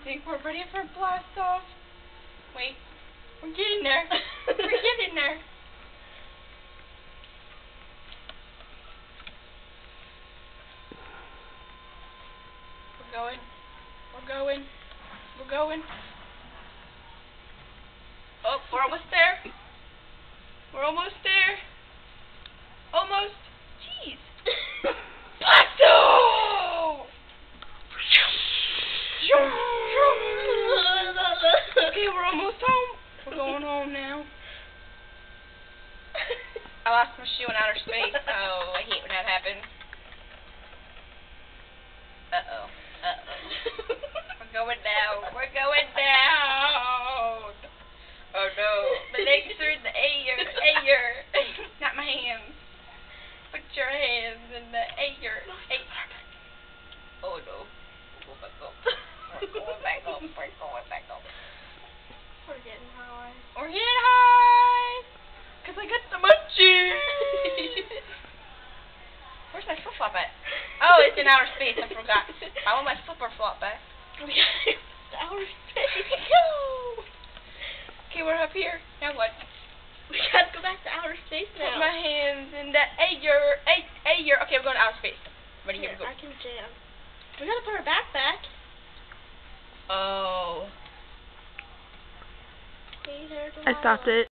think we're ready for blast off. Wait, we're getting there. We're getting there. We're going. We're going. We're going. Oh, we're almost there. We're almost there. Almost. Jeez. Blast off! Okay, we're almost home. We're going home now. I lost my shoe in outer space. Oh, I hate when that happens. Uh-oh. Uh-oh. We're going down. We're going down. Oh, no. My legs are in the air. Air. Not my hands. Put your hands in the air. Oh, no. We're going back up. We're going back up. We're going back up. We're getting high. We're getting high. Because I got the munchies. Where's my flip-flop at? Oh, it's in outer space. I forgot. I want my flipper-flop back. We got to outer space. Go! Okay, we're up here. Now what? We got to go back to outer space now. Put my hands in the air. Air. Okay, we're going to outer space. Ready? Here we go. I can jam. We got to put our backpack. Oh. Hey there, I stopped it.